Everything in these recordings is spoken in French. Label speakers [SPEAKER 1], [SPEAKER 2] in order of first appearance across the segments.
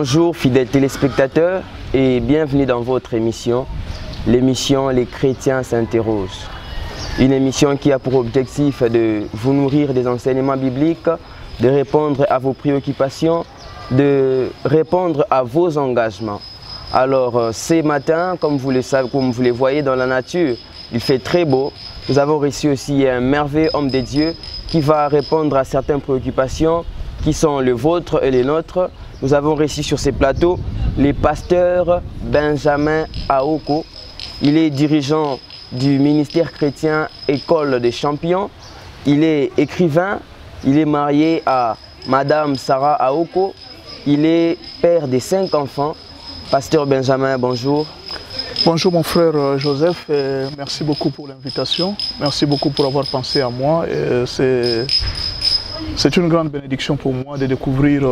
[SPEAKER 1] Bonjour fidèles téléspectateurs et bienvenue dans votre émission, l'émission Les chrétiens s'interrogent. Une émission qui a pour objectif de vous nourrir des enseignements bibliques, de répondre à vos préoccupations, de répondre à vos engagements. Alors ces matins, comme vous le savez, comme vous les voyez dans la nature, il fait très beau. Nous avons reçu aussi un merveilleux homme de Dieu qui va répondre à certaines préoccupations qui sont les vôtres et les nôtres. Nous avons reçu sur ces plateaux le pasteur Benjamin Aoko. Il est dirigeant du ministère chrétien École des Champions. Il est écrivain. Il est marié à Madame Sarah Aoko. Il est père de 5 enfants. Pasteur Benjamin, bonjour.
[SPEAKER 2] Bonjour mon frère Joseph, et merci beaucoup pour l'invitation. Merci beaucoup pour avoir pensé à moi. C'est une grande bénédiction pour moi de découvrir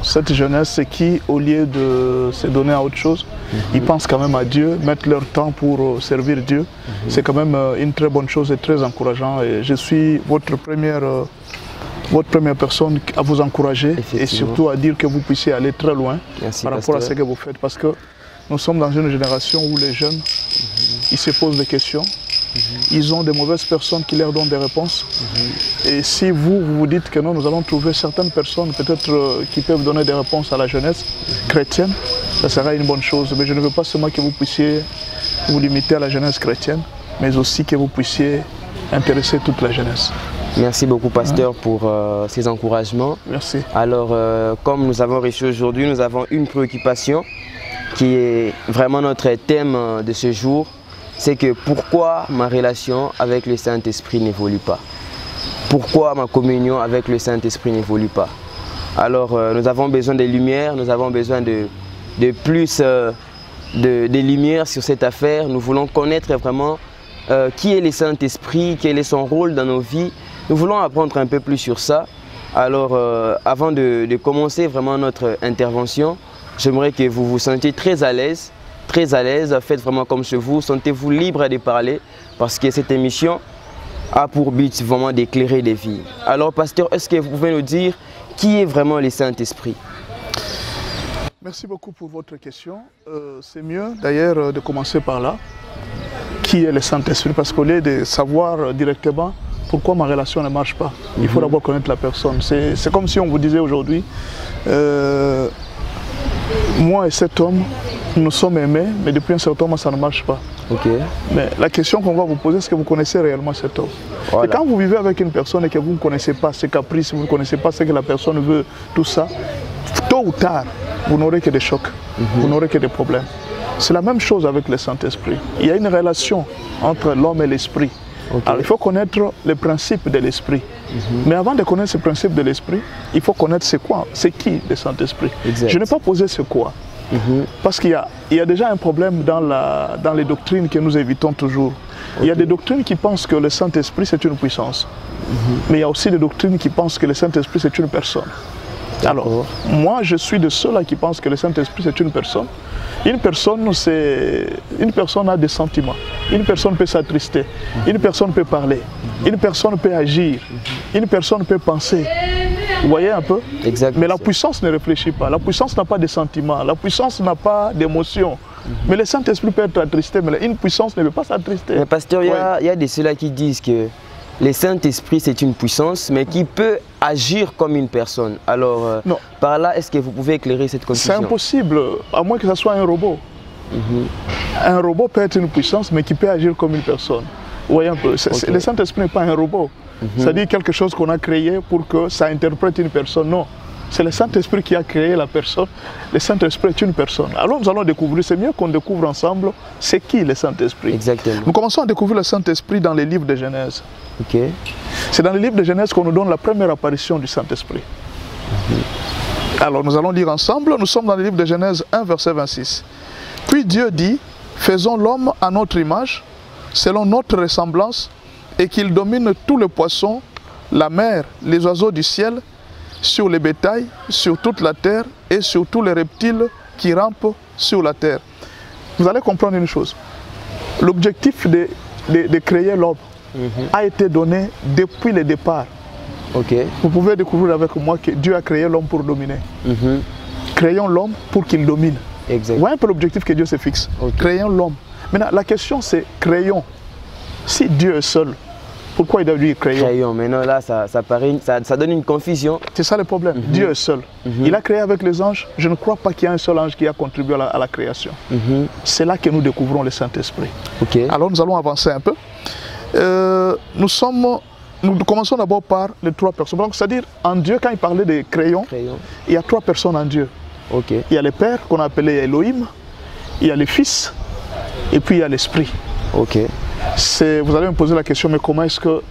[SPEAKER 2] cette jeunesse qui, au lieu de se donner à autre chose, ils pensent quand même à Dieu, mettent leur temps pour servir Dieu. C'est quand même une très bonne chose et très encourageant. Et je suis votre première personne à vous encourager et surtout à dire que vous puissiez aller très loin. Merci, par rapport à ce que vous faites. Parce que nous sommes dans une génération où les jeunes, ils se posent des questions. Ils ont des mauvaises personnes qui leur donnent des réponses. Et si vous dites que non, nous allons trouver certaines personnes peut-être qui peuvent donner des réponses à la jeunesse chrétienne, ça sera une bonne chose. Mais je ne veux pas seulement que vous puissiez vous limiter à la jeunesse chrétienne, mais aussi que vous puissiez intéresser toute la jeunesse.
[SPEAKER 1] Merci beaucoup, pasteur, pour ces encouragements.
[SPEAKER 2] Merci.
[SPEAKER 1] Alors, comme nous avons reçu aujourd'hui, nous avons une préoccupation qui est vraiment notre thème de ce jour. C'est que pourquoi ma relation avec le Saint-Esprit n'évolue pas? Pourquoi ma communion avec le Saint-Esprit n'évolue pas? Alors, nous avons besoin de lumière, nous avons besoin de plus de lumière sur cette affaire. Nous voulons connaître vraiment qui est le Saint-Esprit, quel est son rôle dans nos vies. Nous voulons apprendre un peu plus sur ça. Alors, avant de commencer vraiment notre intervention, j'aimerais que vous vous sentiez très à l'aise. Faites vraiment comme chez vous, sentez-vous libre de parler parce que cette émission a pour but vraiment d'éclairer des vies. Alors pasteur, est-ce que vous pouvez nous dire qui est vraiment le Saint-Esprit?
[SPEAKER 2] Merci beaucoup pour votre question. C'est mieux d'ailleurs de commencer par là. Qui est le Saint-Esprit? Parce qu'au lieu de savoir directement pourquoi ma relation ne marche pas, il faut d'abord connaître la personne. C'est comme si on vous disait aujourd'hui, moi et cet homme, nous sommes aimés, mais depuis un certain moment, ça ne marche pas. Mais la question qu'on va vous poser, c'est que vous connaissez réellement cet homme. Voilà. Et quand vous vivez avec une personne et que vous ne connaissez pas ses caprices, vous ne connaissez pas ce que la personne veut, tout ça, tôt ou tard, vous n'aurez que des chocs, vous n'aurez que des problèmes. C'est la même chose avec le Saint-Esprit. Il y a une relation entre l'homme et l'esprit. Alors il faut connaître les principes de l'esprit. Mais avant de connaître ces principes de l'esprit, il faut connaître c'est quoi, c'est qui le Saint-Esprit. Je n'ai pas posé ce quoi. Parce qu'il y a déjà un problème dans les doctrines que nous évitons toujours. Il y a des doctrines qui pensent que le Saint-Esprit c'est une puissance. Mais il y a aussi des doctrines qui pensent que le Saint-Esprit c'est une personne. Alors, moi je suis de ceux-là qui pensent que le Saint-Esprit c'est une personne. Une personne a des sentiments. Une personne peut s'attrister. Une personne peut parler. Une personne peut agir. Une personne peut penser. Vous voyez un peu? Mais la puissance ne réfléchit pas. La puissance n'a pas de sentiments. La puissance n'a pas d'émotion. Mais le Saint-Esprit peut être attristé, mais une puissance ne peut pas s'attrister.
[SPEAKER 1] Mais pasteur, il y a de ceux-là qui disent que le Saint-Esprit c'est une puissance, mais qui peut agir comme une personne. Alors, par là, est-ce que vous pouvez éclairer cette confusion? C'est
[SPEAKER 2] impossible, à moins que ce soit un robot. Un robot peut être une puissance, mais qui peut agir comme une personne. Vous voyez un peu, le Saint-Esprit n'est pas un robot. C'est-à-dire quelque chose qu'on a créé pour que ça interprète une personne. Non, c'est le Saint-Esprit qui a créé la personne. Le Saint-Esprit est une personne. Alors nous allons découvrir, c'est mieux qu'on découvre ensemble, c'est qui le Saint-Esprit.
[SPEAKER 1] Exactement.
[SPEAKER 2] Nous commençons à découvrir le Saint-Esprit dans les livres de Genèse. C'est dans les livres de Genèse qu'on nous donne la première apparition du Saint-Esprit. Alors nous allons lire ensemble, nous sommes dans le livre de Genèse 1, verset 26. Puis Dieu dit, faisons l'homme à notre image, selon notre ressemblance, et qu'il domine tous les poissons, la mer, les oiseaux du ciel, sur les bétails, sur toute la terre et sur tous les reptiles qui rampent sur la terre. Vous allez comprendre une chose. L'objectif de créer l'homme a été donné depuis le départ. Vous pouvez découvrir avec moi que Dieu a créé l'homme pour dominer. créons l'homme pour qu'il domine.
[SPEAKER 1] Exact.
[SPEAKER 2] Voilà un peu l'objectif que Dieu se fixe.
[SPEAKER 1] Okay.
[SPEAKER 2] Créons l'homme. Maintenant, la question c'est, créons. Si Dieu est seul, pourquoi il doit dire créons?
[SPEAKER 1] Créons. Maintenant là, ça donne une confusion.
[SPEAKER 2] C'est ça le problème. Dieu est seul. Il a créé avec les anges. Je ne crois pas qu'il y ait un seul ange qui a contribué à la création. C'est là que nous découvrons le Saint-Esprit.
[SPEAKER 1] Okay.
[SPEAKER 2] Alors nous allons avancer un peu. Nous commençons d'abord par les trois personnes. C'est-à-dire, en Dieu, quand il parlait de créons, il y a trois personnes en Dieu.
[SPEAKER 1] Okay.
[SPEAKER 2] Il y a le Père, qu'on a appelé Elohim, il y a le Fils, et puis il y a l'Esprit.
[SPEAKER 1] Okay.
[SPEAKER 2] Vous allez me poser la question, mais comment est-ce que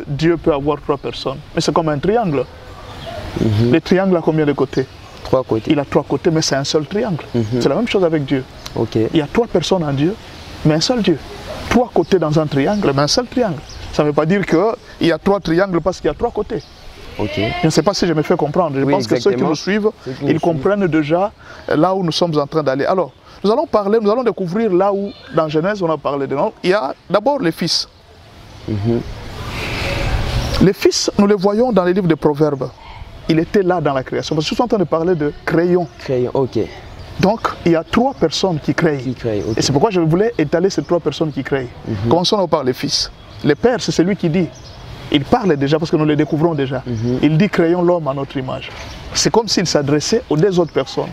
[SPEAKER 2] Dieu peut avoir trois personnes? Mais c'est comme un triangle. Le triangle a combien de côtés?
[SPEAKER 1] Trois côtés.
[SPEAKER 2] Il a trois côtés, mais c'est un seul triangle. C'est la même chose avec Dieu.
[SPEAKER 1] Okay. Il
[SPEAKER 2] y a trois personnes en Dieu, mais un seul Dieu. Trois côtés dans un triangle, mais un seul triangle. Ça ne veut pas dire qu'il y a trois triangles parce qu'il y a trois côtés.
[SPEAKER 1] Okay.
[SPEAKER 2] Je ne sais pas si je me fais comprendre. Je pense que ceux qui nous suivent, ils comprennent déjà là où nous sommes en train d'aller. Alors, nous allons découvrir là où, dans Genèse, on a parlé de nom. Il y a d'abord les fils. Les fils, nous les voyons dans les livres de Proverbes. Il était là dans la création. Parce que je suis en train de parler de créons.
[SPEAKER 1] Créons, ok.
[SPEAKER 2] Donc, il y a trois personnes qui créent.
[SPEAKER 1] Okay.
[SPEAKER 2] Et c'est pourquoi je voulais étaler ces trois personnes qui créent. Commençons par les fils. Le Père, c'est celui qui dit. Il parle déjà parce que nous le découvrons déjà. Il dit créons l'homme à notre image. C'est comme s'il s'adressait aux deux autres personnes.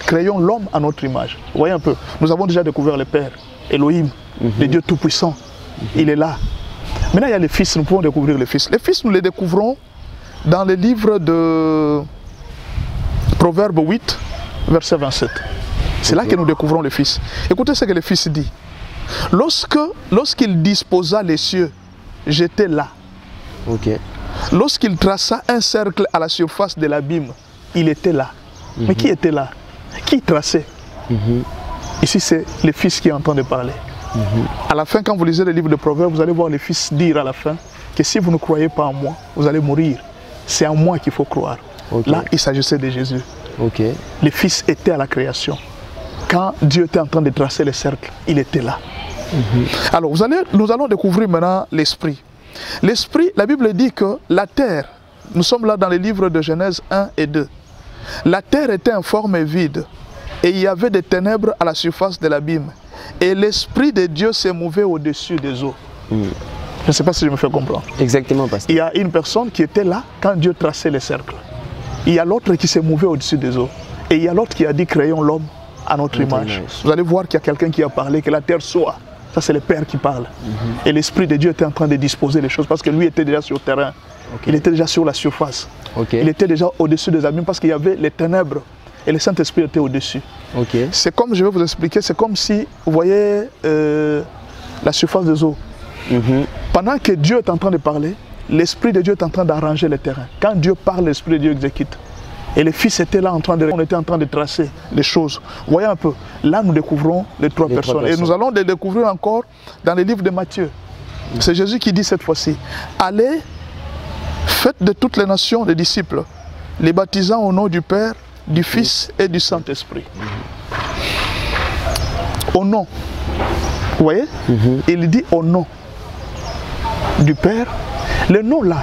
[SPEAKER 2] Créons l'homme à notre image. Vous voyez un peu. Nous avons déjà découvert le Père, Elohim, le Dieu Tout-Puissant. Il est là. Maintenant, il y a les fils. Nous pouvons découvrir les fils. Les fils, nous les découvrons dans le livre de Proverbe 8, verset 27. C'est là que nous découvrons les fils. Écoutez ce que le fils dit. Lorsqu'il disposa les cieux, j'étais là.
[SPEAKER 1] Okay.
[SPEAKER 2] Lorsqu'il traça un cercle à la surface de l'abîme, il était là. Mais qui était là? Qui traçait? Ici, c'est le fils qui est en train de parler. À la fin, quand vous lisez le livre de Proverbes, vous allez voir le fils dire à la fin que si vous ne croyez pas en moi, vous allez mourir. C'est en moi qu'il faut croire. Okay. Là, il s'agissait de Jésus.
[SPEAKER 1] Okay.
[SPEAKER 2] Le fils était à la création. Quand Dieu était en train de tracer le cercle, il était là. Alors, nous allons découvrir maintenant l'esprit. L'esprit, la Bible dit que la terre, nous sommes là dans les livres de Genèse 1 et 2. La terre était informe et vide, et il y avait des ténèbres à la surface de l'abîme. Et l'esprit de Dieu s'est mouvait au-dessus des eaux. Je ne sais pas si je me fais comprendre.
[SPEAKER 1] Exactement, pasteur.
[SPEAKER 2] Il y a une personne qui était là quand Dieu traçait les cercles. Il y a l'autre qui s'est mouvé au-dessus des eaux. Et il y a l'autre qui a dit créons l'homme à notre image. Vous allez voir qu'il y a quelqu'un qui a parlé que la terre soit. Ça, c'est le Père qui parle. Et l'Esprit de Dieu était en train de disposer les choses parce que lui était déjà sur le terrain. Il était déjà sur la surface. Il était déjà au-dessus des abîmes parce qu'il y avait les ténèbres et le Saint-Esprit était au-dessus. C'est comme, je vais vous expliquer, c'est comme si, vous voyez la surface des eaux. Pendant que Dieu est en train de parler, l'Esprit de Dieu est en train d'arranger le terrain. Quand Dieu parle, l'Esprit de Dieu exécute. Et les fils étaient là, on était en train de tracer les choses. Vous voyez un peu, là nous découvrons les trois personnes. Et nous allons les découvrir encore dans les livres de Matthieu. C'est Jésus qui dit cette fois-ci, allez, faites de toutes les nations des disciples, les baptisant au nom du Père, du Fils et du Saint-Esprit. Au nom. Vous voyez? Il dit au nom du Père. Le nom là,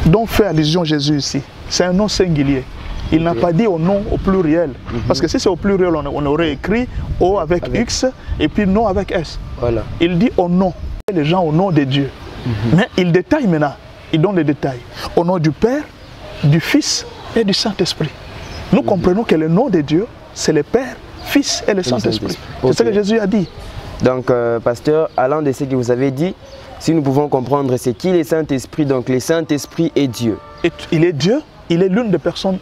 [SPEAKER 2] dont fait allusion Jésus ici, c'est un nom singulier. Il n'a pas dit au nom au pluriel. Parce que si c'est au pluriel, on aurait écrit O avec X et puis non avec S. Voilà. Il dit au nom. Les gens au nom de Dieu. Mais il détaille maintenant. Il donne les détails. Au nom du Père, du Fils et du Saint-Esprit. Nous comprenons que le nom de Dieu, c'est le Père, Fils et le Saint-Esprit. C'est ce que Jésus a dit.
[SPEAKER 1] Donc, pasteur, allant de ce que vous avez dit, si nous pouvons comprendre, c'est qui le Saint-Esprit? Donc, le Saint-Esprit est Dieu. Et
[SPEAKER 2] il est Dieu, il est l'une des personnes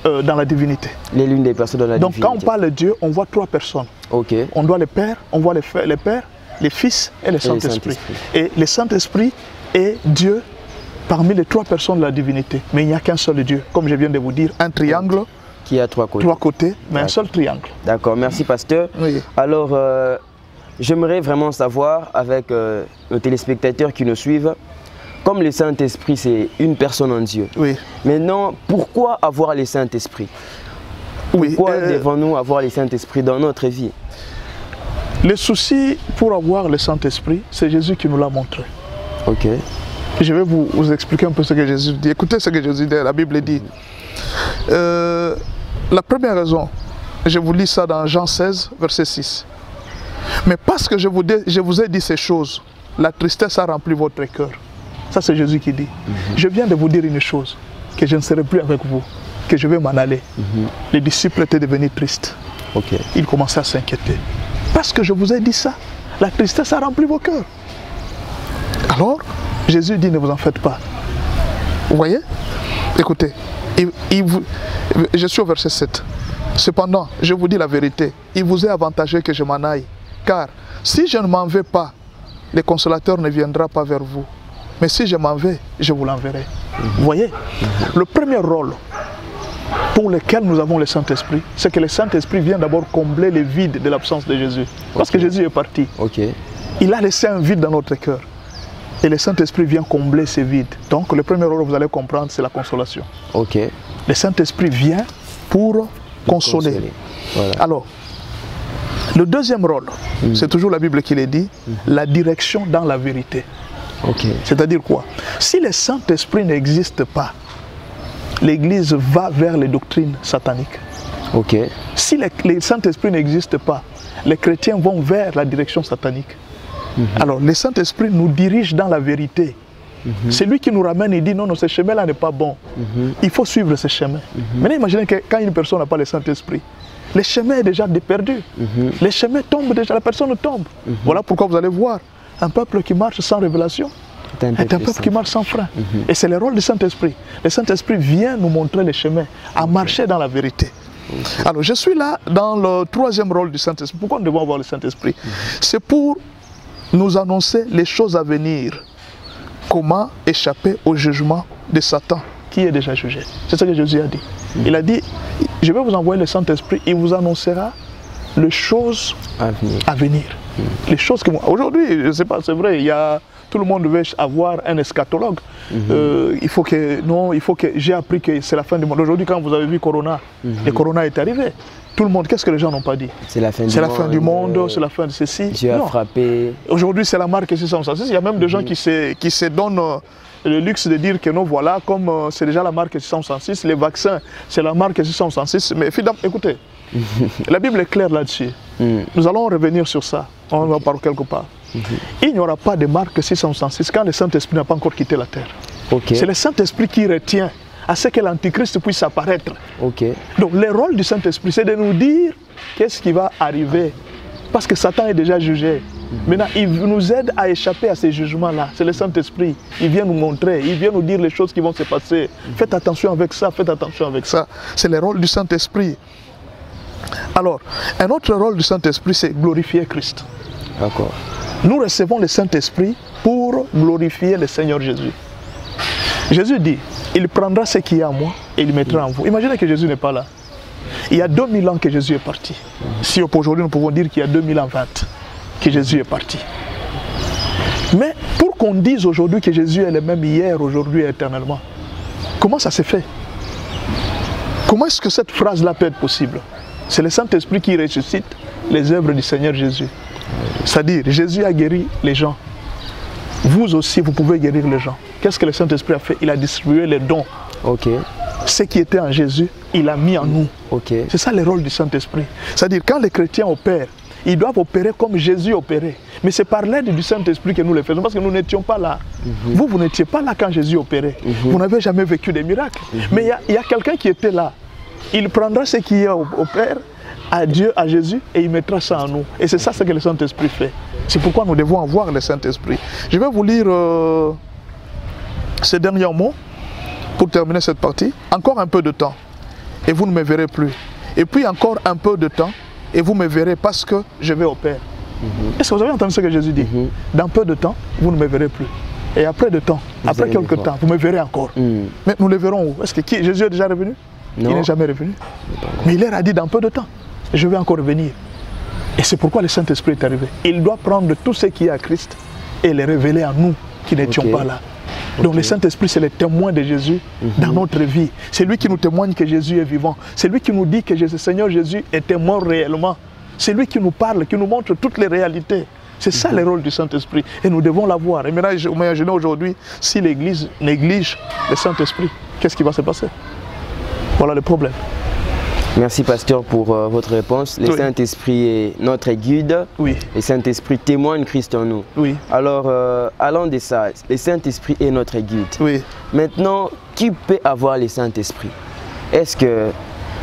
[SPEAKER 2] dans la divinité.
[SPEAKER 1] Il est l'une des personnes dans la divinité.
[SPEAKER 2] Donc, quand on parle de Dieu, on voit trois personnes. On doit le Père, on voit le Père, les Fils et le Saint-Esprit. Et le Saint-Esprit est Dieu parmi les trois personnes de la divinité. Mais il n'y a qu'un seul Dieu, comme je viens de vous dire, un triangle
[SPEAKER 1] qui a trois côtés.
[SPEAKER 2] Trois côtés, mais un seul triangle.
[SPEAKER 1] D'accord, merci pasteur. Oui. Alors, j'aimerais vraiment savoir avec nos téléspectateurs qui nous suivent, comme le Saint-Esprit c'est une personne en Dieu. Oui. Maintenant, pourquoi avoir le Saint-Esprit? Pourquoi devons-nous avoir le Saint-Esprit dans notre vie?
[SPEAKER 2] Le souci pour avoir le Saint-Esprit, c'est Jésus qui nous l'a montré.
[SPEAKER 1] Ok.
[SPEAKER 2] Je vais vous expliquer un peu ce que Jésus dit. Écoutez ce que Jésus dit, la Bible dit. la première raison, je vous lis ça dans Jean 16, verset 6. Mais parce que je vous ai dit ces choses, la tristesse a rempli votre cœur. Ça, c'est Jésus qui dit. Je viens de vous dire une chose, que je ne serai plus avec vous, que je vais m'en aller. Les disciples étaient devenus tristes. Ils commençaient à s'inquiéter. Parce que je vous ai dit ça, la tristesse a rempli vos cœurs. Alors, Jésus dit, ne vous en faites pas. Vous voyez? Écoutez, je suis au verset 7. Cependant, je vous dis la vérité, il vous est avantageux que je m'en aille. Car si je ne m'en vais pas, le consolateur ne viendra pas vers vous. Mais si je m'en vais, je vous l'enverrai. Vous voyez? Le premier rôle pour lequel nous avons le Saint-Esprit, c'est que le Saint-Esprit vient d'abord combler les vides de l'absence de Jésus. Parce que Jésus est parti. Il a laissé un vide dans notre cœur. Et le Saint-Esprit vient combler ces vides. Donc le premier rôle, vous allez comprendre, c'est la consolation. Le Saint-Esprit vient pour consoler. Voilà. Alors, le deuxième rôle, c'est toujours la Bible qui le dit, la direction dans la vérité. C'est-à-dire quoi? Si le Saint-Esprit n'existe pas, l'Église va vers les doctrines sataniques. Si le Saint-Esprit n'existe pas, les chrétiens vont vers la direction satanique. Alors, le Saint-Esprit nous dirige dans la vérité. C'est lui qui nous ramène et dit non, non, ce chemin-là n'est pas bon. Il faut suivre ce chemin. Maintenant, imaginez que quand une personne n'a pas le Saint-Esprit, le chemin est déjà perdu. Le chemin tombe déjà, la personne tombe. Voilà pourquoi vous allez voir un peuple qui marche sans révélation est un peuple qui marche sans frein. Et c'est le rôle du Saint-Esprit. Le Saint-Esprit vient nous montrer le chemin, à marcher dans la vérité. Alors, je suis là dans le troisième rôle du Saint-Esprit. Pourquoi nous devons avoir le Saint-Esprit? C'est pour nous annoncer les choses à venir. Comment échapper au jugement de Satan qui est déjà jugé. C'est ce que Jésus a dit. Il a dit, je vais vous envoyer le Saint-Esprit, il vous annoncera les choses à venir. Les choses que moi... Aujourd'hui, je ne sais pas, c'est vrai, il y a... Tout le monde veut avoir un eschatologue. Il faut que... Non, il faut que... J'ai appris que c'est la fin du monde. Aujourd'hui, quand vous avez vu Corona, le Corona est arrivé. Tout le monde, qu'est-ce que les gens n'ont pas dit? C'est la fin du monde, c'est la fin de ceci. Dieu a frappé. Aujourd'hui, c'est la marque 666. Il y a même des gens qui se donnent le luxe de dire que non, voilà, comme c'est déjà la marque 666, les vaccins, c'est la marque 666. Mais finalement, écoutez, la Bible est claire là-dessus. Nous allons revenir sur ça. On va parler quelque part. Il n'y aura pas de marque 666 quand le Saint-Esprit n'a pas encore quitté la terre. C'est le Saint-Esprit qui retient à ce que l'Antichrist puisse apparaître. Donc le rôle du Saint-Esprit, c'est de nous dire qu'est-ce qui va arriver. Parce que Satan est déjà jugé. Maintenant, il nous aide à échapper à ces jugements-là. C'est le Saint-Esprit. Il vient nous montrer, il vient nous dire les choses qui vont se passer. Faites attention avec ça, faites attention avec ça. C'est le rôle du Saint-Esprit. Alors, un autre rôle du Saint-Esprit, c'est glorifier Christ. Nous recevons le Saint-Esprit pour glorifier le Seigneur Jésus. Jésus dit, il prendra ce qui est à moi et il mettra en vous. Imaginez que Jésus n'est pas là. Il y a 2000 ans que Jésus est parti. Si aujourd'hui nous pouvons dire qu'il y a 2020 que Jésus est parti. Mais pour qu'on dise aujourd'hui que Jésus est le même hier, aujourd'hui et éternellement, comment ça s'est fait? Comment est-ce que cette phrase-là peut être possible? C'est le Saint-Esprit qui ressuscite les œuvres du Seigneur Jésus. C'est-à-dire, Jésus a guéri les gens. Vous aussi, vous pouvez guérir les gens. Qu'est-ce que le Saint-Esprit a fait? Il a distribué les dons. Ce qui était en Jésus, il a mis en nous. C'est ça le rôle du Saint-Esprit. C'est-à-dire, quand les chrétiens opèrent, ils doivent opérer comme Jésus opérait. Mais c'est par l'aide du Saint-Esprit que nous le faisons, parce que nous n'étions pas là. Vous n'étiez pas là quand Jésus opérait. Vous n'avez jamais vécu des miracles. Mais il y a quelqu'un qui était là. Il prendra ce qui est au Père, à Dieu, à Jésus, et il mettra ça en nous. Et c'est ça ce que le Saint-Esprit fait. C'est pourquoi nous devons avoir le Saint-Esprit. Je vais vous lire ces derniers mots pour terminer cette partie. Encore un peu de temps, et vous ne me verrez plus. Et puis encore un peu de temps, et vous me verrez parce que je vais au Père. Est-ce que vous avez entendu ce que Jésus dit? Dans peu de temps, vous ne me verrez plus. Et après de temps, après quelques temps, vous me verrez encore. Mais nous le verrons où? Est-ce que Jésus est déjà revenu? Non. Il n'est jamais revenu. Mais il leur a dit dans peu de temps, je vais encore revenir. Et c'est pourquoi le Saint-Esprit est arrivé. Il doit prendre tout ce qui est à Christ et le révéler à nous qui n'étions pas là. Donc le Saint-Esprit, c'est le témoin de Jésus dans notre vie. C'est lui qui nous témoigne que Jésus est vivant. C'est lui qui nous dit que le Seigneur Jésus était mort réellement. C'est lui qui nous parle, qui nous montre toutes les réalités. C'est ça le rôle du Saint-Esprit. Et nous devons l'avoir. Et maintenant, imaginez aujourd'hui, si l'Église néglige le Saint-Esprit, qu'est-ce qui va se passer? Voilà le problème.
[SPEAKER 1] Merci pasteur pour votre réponse. Le Saint-Esprit est notre guide.
[SPEAKER 2] Oui.
[SPEAKER 1] Le Saint-Esprit témoigne Christ en nous.
[SPEAKER 2] Oui.
[SPEAKER 1] Alors, allons de ça. Le Saint-Esprit est notre guide.
[SPEAKER 2] Oui.
[SPEAKER 1] Maintenant, qui peut avoir le Saint-Esprit? Est-ce que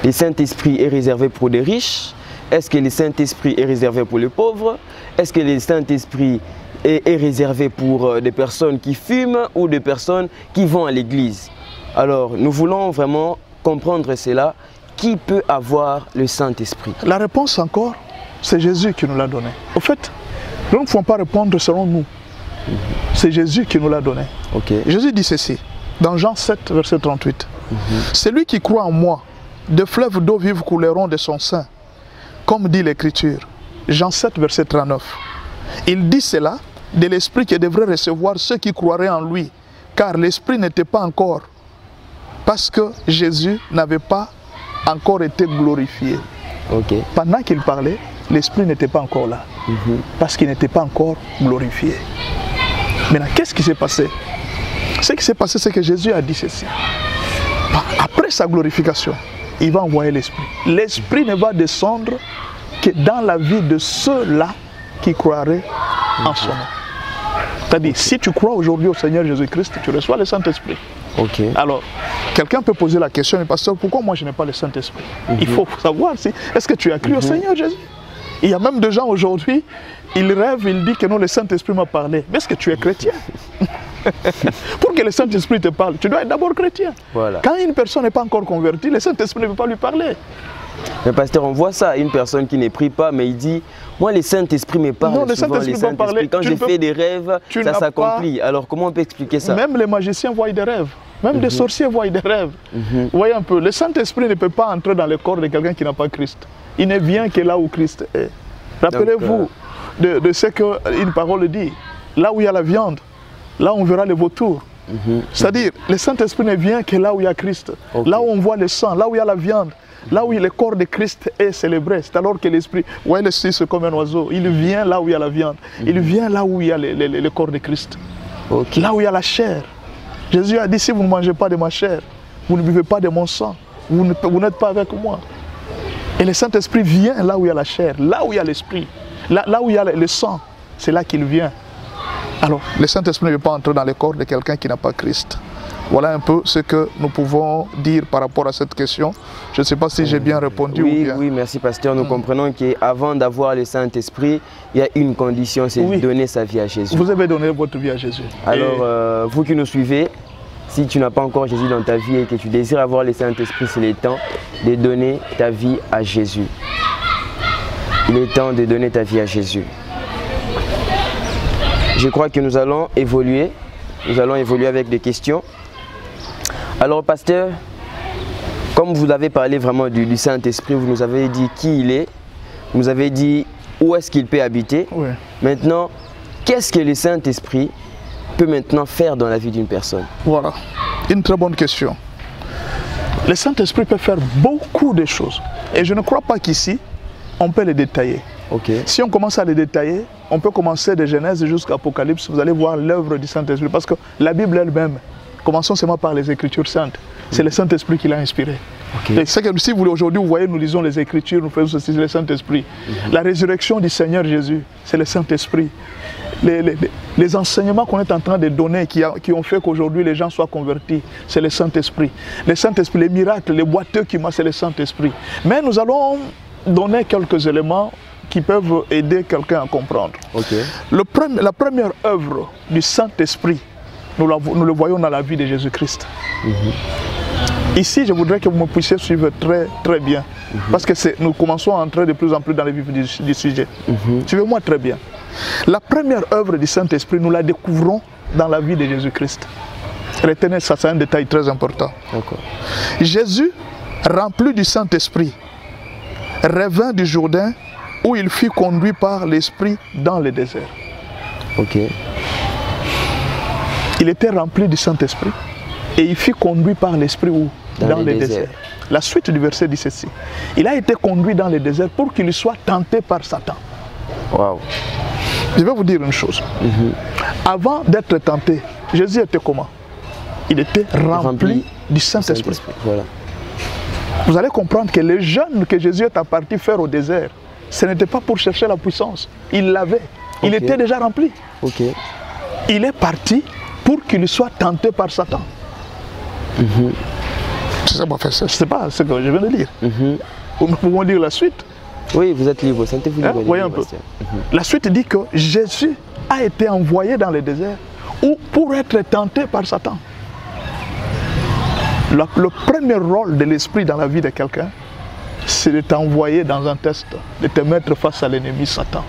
[SPEAKER 1] le Saint-Esprit est réservé pour les riches? Est-ce que le Saint-Esprit est réservé pour les pauvres? Est-ce que le Saint-Esprit est réservé pour des personnes qui fument ou des personnes qui vont à l'église? Alors, nous voulons vraiment comprendre cela. Qui peut avoir le Saint-Esprit?
[SPEAKER 2] La réponse encore, c'est Jésus qui nous l'a donné. Au fait, nous ne pouvons pas répondre selon nous. C'est Jésus qui nous l'a donné. Jésus dit ceci, dans Jean 7, verset 38. Celui qui croit en moi, de fleuves d'eau vive couleront de son sein, comme dit l'Écriture. Jean 7, verset 39. Il dit cela de l'Esprit qui devrait recevoir ceux qui croiraient en lui, car l'Esprit n'était pas encore, parce que Jésus n'avait pas encore été glorifié. Pendant qu'il parlait, l'Esprit n'était pas encore là, parce qu'il n'était pas encore glorifié. Maintenant, qu'est-ce qui s'est passé? Ce qui s'est passé, c'est que Jésus a dit ceci. Après sa glorification, il va envoyer l'Esprit. L'Esprit ne va descendre que dans la vie de ceux-là qui croiraient en son nom. C'est-à-dire, si tu crois aujourd'hui au Seigneur Jésus-Christ, tu reçois le Saint-Esprit. Alors, quelqu'un peut poser la question, mais pasteur, pourquoi moi je n'ai pas le Saint-Esprit? Il faut savoir si, est-ce que tu as cru au Seigneur Jésus? Il y a même des gens aujourd'hui, ils rêvent, ils disent que non, le Saint-Esprit m'a parlé. Mais est-ce que tu es chrétien? Pour que le Saint-Esprit te parle, tu dois être d'abord chrétien. Quand une personne n'est pas encore convertie, le Saint-Esprit ne peut pas lui parler.
[SPEAKER 1] Mais pasteur, on voit ça, une personne qui ne prie pas, mais il dit, moi le Saint-Esprit me parle.
[SPEAKER 2] Non, le Saint-Esprit va parler.
[SPEAKER 1] Quand je fais des rêves, ça s'accomplit. Alors comment on peut expliquer ça?
[SPEAKER 2] Même les magiciens voient des rêves. Même des sorciers voient des rêves. Vous voyez un peu, le Saint-Esprit ne peut pas entrer dans le corps de quelqu'un qui n'a pas Christ. Il ne vient que là où Christ est. Rappelez-vous de ce qu'une parole dit. Là où il y a la viande, là on verra les vautours. C'est-à-dire, le Saint-Esprit ne vient que là où il y a Christ. Là où on voit le sang, là où il y a la viande. Là où le corps de Christ est célébré, c'est alors que l'Esprit, vous voyez l'Esprit c'est comme un oiseau, il vient là où il y a la viande, il vient là où il y a le corps de Christ, là où il y a la chair. Jésus a dit, si vous ne mangez pas de ma chair, vous ne buvez pas de mon sang, vous n'êtes pas avec moi. Et le Saint-Esprit vient là où il y a la chair, là où il y a l'Esprit, là où il y a le sang, c'est là qu'il vient. Alors, le Saint-Esprit ne veut pas entrer dans le corps de quelqu'un qui n'a pas Christ. Voilà un peu ce que nous pouvons dire par rapport à cette question. Je ne sais pas si j'ai bien répondu ou bien.
[SPEAKER 1] Oui, merci pasteur. Nous comprenons qu'avant d'avoir le Saint-Esprit, il y a une condition, c'est de donner sa vie à Jésus.
[SPEAKER 2] Vous avez donné votre vie à Jésus.
[SPEAKER 1] Alors, vous qui nous suivez, si tu n'as pas encore Jésus dans ta vie et que tu désires avoir le Saint-Esprit, c'est le temps de donner ta vie à Jésus. Il est temps de donner ta vie à Jésus. Je crois que nous allons évoluer. Nous allons évoluer avec des questions. Alors, pasteur, comme vous avez parlé vraiment du Saint-Esprit, vous nous avez dit qui il est, vous nous avez dit où est-ce qu'il peut habiter. Maintenant, qu'est-ce que le Saint-Esprit peut maintenant faire dans la vie d'une personne?
[SPEAKER 2] Voilà, une très bonne question. Le Saint-Esprit peut faire beaucoup de choses. Et je ne crois pas qu'ici, on peut les détailler. Si on commence à les détailler, on peut commencer de Genèse jusqu'à Apocalypse. Vous allez voir l'œuvre du Saint-Esprit. Parce que la Bible elle-même, commençons seulement par les Écritures saintes. C'est le Saint-Esprit qui l'a inspiré. Et c'est que si vous aujourd'hui, vous voyez, nous lisons les Écritures, nous faisons ceci, c'est le Saint-Esprit. La résurrection du Seigneur Jésus, c'est le Saint-Esprit. Les enseignements qu'on est en train de donner, qui ont fait qu'aujourd'hui les gens soient convertis, c'est le Saint-Esprit. Le Saint-Esprit, les miracles, les boiteux qui marchent, c'est le Saint-Esprit. Mais nous allons donner quelques éléments qui peuvent aider quelqu'un à comprendre. La première œuvre du Saint-Esprit, nous le voyons dans la vie de Jésus-Christ. Ici, je voudrais que vous me puissiez suivre très, très bien. Parce que nous commençons à entrer de plus en plus dans le vif du sujet. Suivez-moi très bien. La première œuvre du Saint-Esprit, nous la découvrons dans la vie de Jésus-Christ. Retenez ça, c'est un détail très important. Jésus, rempli du Saint-Esprit, revint du Jourdain où il fut conduit par l'Esprit dans le désert. Il était rempli du Saint-Esprit et il fut conduit par l'Esprit où? Dans le désert. La suite du verset dit ceci. Il a été conduit dans le désert pour qu'il soit tenté par Satan. Je vais vous dire une chose. Avant d'être tenté, Jésus était comment? Il était rempli du Saint-Esprit. Vous allez comprendre que les jeûnes que Jésus est parti faire au désert, ce n'était pas pour chercher la puissance. Il l'avait. Il était déjà rempli. Il est parti pour qu'il soit tenté par Satan. C'est pas ce que je viens de lire. Nous pouvons lire la suite.
[SPEAKER 1] Oui, vous êtes libre. Sentez-vous libre.
[SPEAKER 2] Voyez un peu. La suite dit que Jésus a été envoyé dans le désert pour être tenté par Satan. Le premier rôle de l'esprit dans la vie de quelqu'un, c'est de t'envoyer dans un test, de te mettre face à l'ennemi Satan.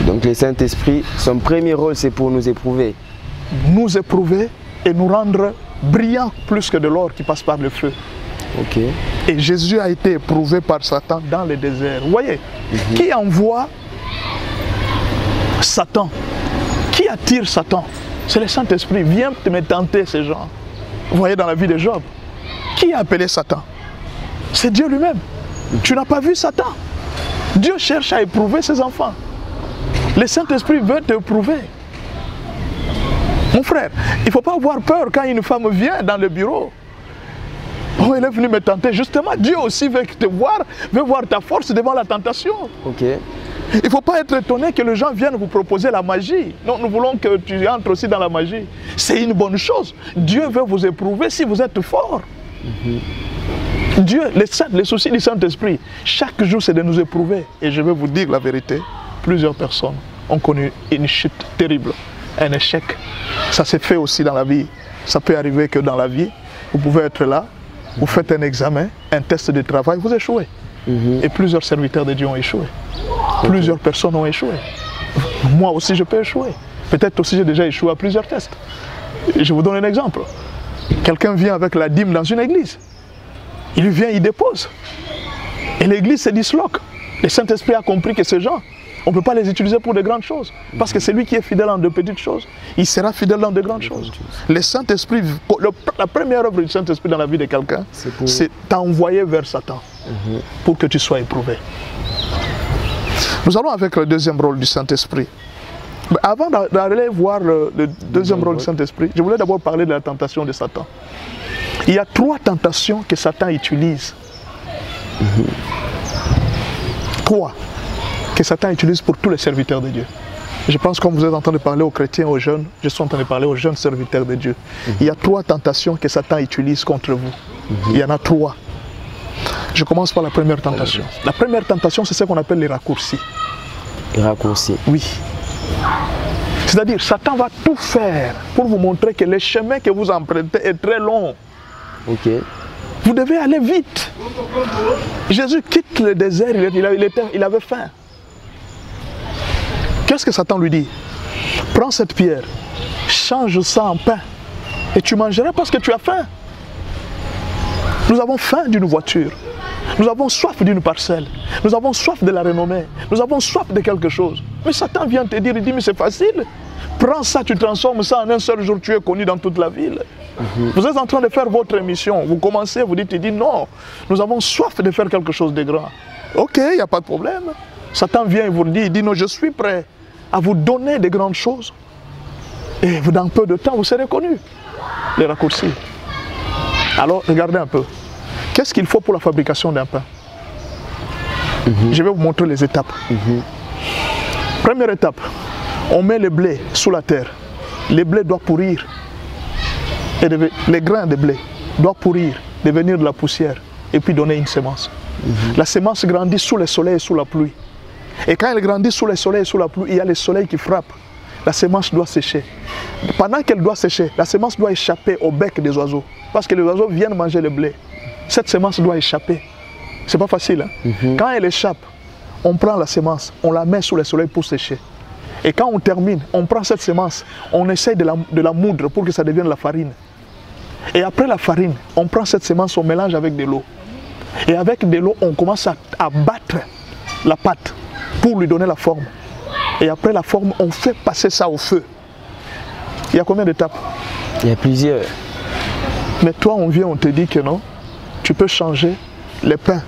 [SPEAKER 1] Donc le Saint-Esprit, son premier rôle, c'est pour nous éprouver.
[SPEAKER 2] Nous éprouver et nous rendre brillants plus que de l'or qui passe par le feu. Et Jésus a été éprouvé par Satan dans le désert. Vous voyez, qui envoie Satan? Qui attire Satan? C'est le Saint-Esprit. Viens me tenter ces gens. Vous voyez dans la vie de Job, qui a appelé Satan? C'est Dieu lui-même. Tu n'as pas vu Satan? Dieu cherche à éprouver ses enfants. Le Saint-Esprit veut t'éprouver. Mon frère, il ne faut pas avoir peur quand une femme vient dans le bureau. Oh, elle est venue me tenter. Justement, Dieu aussi veut te voir, veut voir ta force devant la tentation. Il ne faut pas être étonné que les gens viennent vous proposer la magie. Non, nous voulons que tu entres aussi dans la magie. C'est une bonne chose. Dieu veut vous éprouver si vous êtes fort. Dieu, les soucis du Saint-Esprit, chaque jour c'est de nous éprouver. Et je vais vous dire la vérité, plusieurs personnes ont connu une chute terrible, un échec. Ça s'est fait aussi dans la vie. Ça peut arriver que dans la vie, vous pouvez être là, vous faites un examen, un test de travail, vous échouez. Et plusieurs serviteurs de Dieu ont échoué. Plusieurs personnes ont échoué. Moi aussi je peux échouer. Peut-être aussi j'ai déjà échoué à plusieurs tests. Je vous donne un exemple. Quelqu'un vient avec la dîme dans une église. Il vient, il dépose. Et l'église se disloque. Le Saint-Esprit a compris que ces gens, on ne peut pas les utiliser pour de grandes choses. Parce que celui qui est fidèle en de petites choses, il sera fidèle dans de grandes choses. Le Saint-Esprit, la première œuvre du Saint-Esprit dans la vie de quelqu'un, c'est t'envoyer vers Satan pour que tu sois éprouvé. Nous allons avec le deuxième rôle du Saint-Esprit. Avant d'aller voir le deuxième rôle du Saint-Esprit, je voulais d'abord parler de la tentation de Satan. Il y a 3 tentations que Satan utilise. 3 que Satan utilise pour tous les serviteurs de Dieu. Je pense que comme vous êtes en train de parler aux chrétiens, aux jeunes, je suis en train de parler aux jeunes serviteurs de Dieu. Il y a 3 tentations que Satan utilise contre vous. Il y en a 3. Je commence par la première tentation. La première tentation, c'est ce qu'on appelle les raccourcis.
[SPEAKER 1] Les raccourcis?
[SPEAKER 2] Oui. C'est-à-dire, Satan va tout faire pour vous montrer que le chemin que vous empruntez est très long. Vous devez aller vite. Jésus quitte le désert, il avait faim. Qu'est-ce que Satan lui dit? Prends cette pierre, change ça en pain et tu mangeras parce que tu as faim. Nous avons faim d'une voiture. Nous avons soif d'une parcelle. Nous avons soif de la renommée. Nous avons soif de quelque chose. Mais Satan vient te dire, il dit, mais c'est facile. Prends ça, tu transformes ça en un seul jour, tu es connu dans toute la ville. Vous êtes en train de faire votre émission. Vous commencez, vous dites, il dit, non, nous avons soif de faire quelque chose de grand. Ok, il n'y a pas de problème. Satan vient et vous dit, il dit, non, je suis prêt à vous donner de grandes choses. Et dans peu de temps, vous serez connu. Les raccourcis. Alors, regardez un peu. Qu'est-ce qu'il faut pour la fabrication d'un pain? Je vais vous montrer les étapes. Première étape, on met le blé sous la terre. Le blé doit pourrir. Et les grains de blé doivent pourrir, devenir de la poussière et puis donner une semence. La semence grandit sous le soleil et sous la pluie. Et quand elle grandit sous le soleil et sous la pluie, il y a le soleil qui frappe. La semence doit sécher. Pendant qu'elle doit sécher, la semence doit échapper au bec des oiseaux. Parce que les oiseaux viennent manger le blé. Cette semence doit échapper. C'est pas facile. Hein? Quand elle échappe, on prend la semence, on la met sous le soleil pour sécher. Et quand on termine, on prend cette semence, on essaye de la moudre pour que ça devienne la farine. Et après la farine, on prend cette semence, on mélange avec de l'eau. Et avec de l'eau, on commence à battre la pâte pour lui donner la forme. Et après la forme, on fait passer ça au feu. Il y a combien d'étapes?
[SPEAKER 1] Il y a plusieurs.
[SPEAKER 2] Mais toi, on vient, on te dit que non, tu peux changer les pains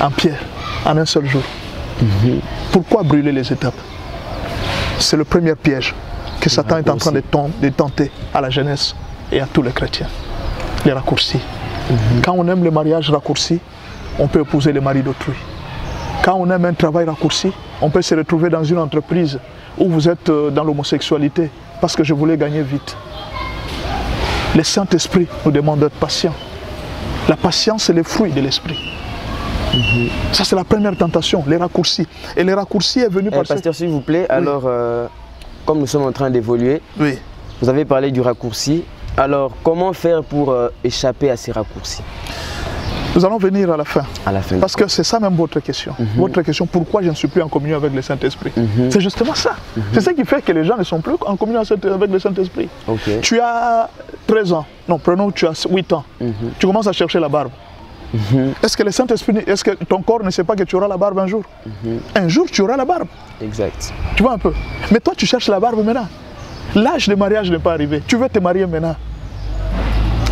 [SPEAKER 2] en pierre en un seul jour. Pourquoi brûler les étapes? C'est le premier piège que Satan est en train de tenter à la jeunesse et à tous les chrétiens. Les raccourcis. Quand on aime le mariage raccourci, on peut épouser le mari d'autrui. Quand on aime un travail raccourci, on peut se retrouver dans une entreprise où vous êtes dans l'homosexualité parce que je voulais gagner vite. Le Saint-Esprit nous demande d'être patient. La patience, c'est le fruit de l'esprit. Ça, c'est la première tentation, les raccourcis. Et les raccourcis est venu par...
[SPEAKER 1] Pasteur, s'il vous plaît, alors, comme nous sommes en train d'évoluer, vous avez parlé du raccourci. Alors, comment faire pour échapper à ces raccourcis?
[SPEAKER 2] Nous allons venir à la fin.
[SPEAKER 1] À la fin.
[SPEAKER 2] Parce que c'est ça même votre question. Votre question, pourquoi je ne suis plus en communion avec le Saint-Esprit? C'est justement ça. C'est ça qui fait que les gens ne sont plus en communion avec le Saint-Esprit. Tu as 13 ans. Non, prenons, tu as 8 ans. Tu commences à chercher la barbe. Est-ce que le Saint-Esprit, est-ce que ton corps ne sait pas que tu auras la barbe un jour? Un jour, tu auras la barbe.
[SPEAKER 1] Exact.
[SPEAKER 2] Tu vois un peu. Mais toi, tu cherches la barbe maintenant. L'âge de mariage n'est pas arrivé. Tu veux te marier maintenant.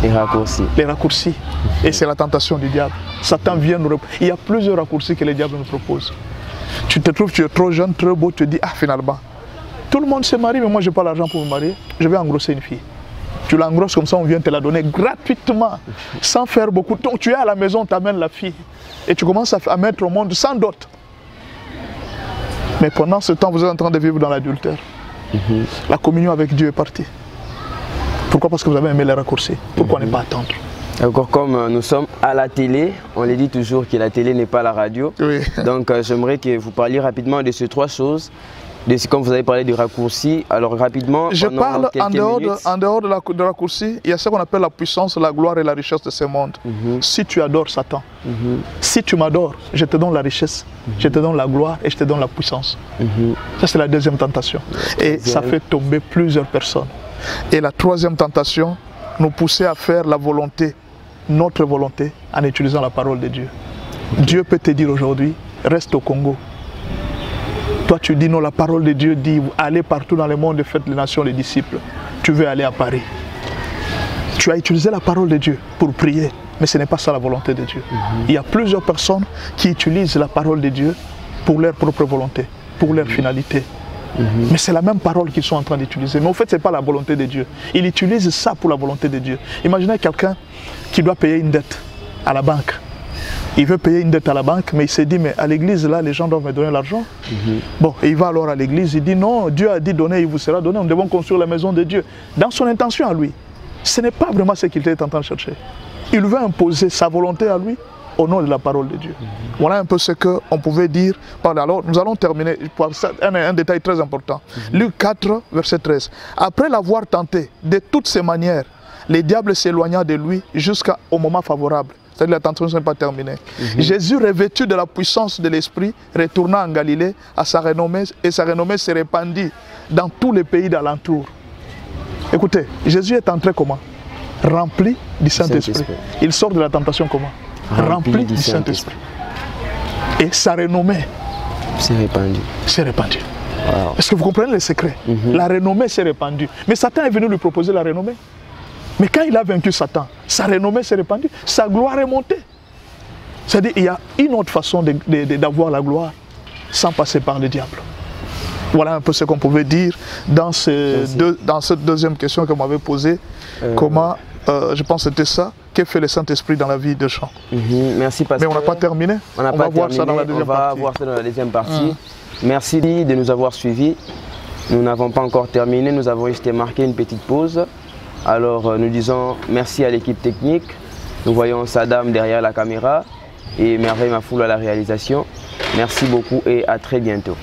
[SPEAKER 1] Les raccourcis.
[SPEAKER 2] Les raccourcis. Et c'est la tentation du diable. Satan vient nous... Il y a plusieurs raccourcis que le diable nous propose. Tu te trouves, tu es trop jeune, trop beau, tu te dis, ah finalement, tout le monde se marie, mais moi je n'ai pas l'argent pour me marier. Je vais engrosser une fille. Tu l'engrosses comme ça, on vient te la donner gratuitement, sans faire beaucoup. Donc tu es à la maison, on t'amène la fille. Et tu commences à mettre au monde sans dot. Mais pendant ce temps, vous êtes en train de vivre dans l'adultère. La communion avec Dieu est partie. Pourquoi? Parce que vous avez aimé les raccourcis. Pourquoi ne pas attendre?
[SPEAKER 1] Encore comme nous sommes à la télé, on le dit toujours que la télé n'est pas la radio. Donc j'aimerais que vous parliez rapidement de ces trois choses. Comme vous avez parlé du raccourci, alors rapidement...
[SPEAKER 2] Je parle en dehors de raccourci, il y a ce qu'on appelle la puissance, la gloire et la richesse de ce monde. Si tu adores Satan, si tu m'adores, je te donne la richesse, je te donne la gloire et je te donne la puissance. Ça c'est la deuxième tentation. Et ça fait tomber plusieurs personnes. Et la troisième tentation, nous pousser à faire la volonté, notre volonté, en utilisant la parole de Dieu. Dieu peut te dire aujourd'hui, reste au Congo. Toi tu dis non, la parole de Dieu dit, allez partout dans le monde et faites les nations les disciples. Tu veux aller à Paris. Tu as utilisé la parole de Dieu pour prier, mais ce n'est pas ça la volonté de Dieu. Il y a plusieurs personnes qui utilisent la parole de Dieu pour leur propre volonté, pour leur finalité. Mais c'est la même parole qu'ils sont en train d'utiliser. Mais en fait, ce n'est pas la volonté de Dieu. Ils utilisent ça pour la volonté de Dieu. Imaginez quelqu'un qui doit payer une dette à la banque. Il veut payer une dette à la banque, mais il s'est dit, mais à l'église, là, les gens doivent me donner l'argent. Bon, et il va alors à l'église, il dit, non, Dieu a dit donner, il vous sera donné, nous devons construire la maison de Dieu. Dans son intention à lui, ce n'est pas vraiment ce qu'il est en train de chercher. Il veut imposer sa volonté à lui au nom de la parole de Dieu. Voilà un peu ce qu'on pouvait dire. Alors, nous allons terminer par un détail très important. Luc 4, verset 13. Après l'avoir tenté de toutes ses manières, les diables s'éloigna de lui jusqu'au moment favorable. C'est-à-dire la tentation n'est pas terminée. Jésus, revêtu de la puissance de l'Esprit, retourna en Galilée à sa renommée, et sa renommée se répandit dans tous les pays d'alentour. Écoutez, Jésus est entré comment? Rempli du Saint-Esprit. Il sort de la tentation comment? Rempli du Saint-Esprit. Et sa renommée
[SPEAKER 1] s'est répandue.
[SPEAKER 2] Wow. Est-ce que vous comprenez le secret? La renommée s'est répandue. Mais Satan est venu lui proposer la renommée. Mais quand il a vaincu Satan, sa renommée s'est répandue, sa gloire est montée. C'est-à-dire qu'il y a une autre façon d'avoir la gloire sans passer par le diable. Voilà un peu ce qu'on pouvait dire dans cette deuxième question que vous m'avez posée. Comment, je pense que c'était ça, que fait le Saint-Esprit dans la vie de Jean.
[SPEAKER 1] Merci Pasteur.
[SPEAKER 2] Mais on n'a pas terminé.
[SPEAKER 1] On va voir ça dans la deuxième partie. On va voir ça dans la deuxième partie. Merci de nous avoir suivis. Nous n'avons pas encore terminé, nous avons juste marqué une petite pause. Alors nous disons merci à l'équipe technique. Nous voyons Saddam derrière la caméra et Merveille Mafoul à la réalisation. Merci beaucoup et à très bientôt.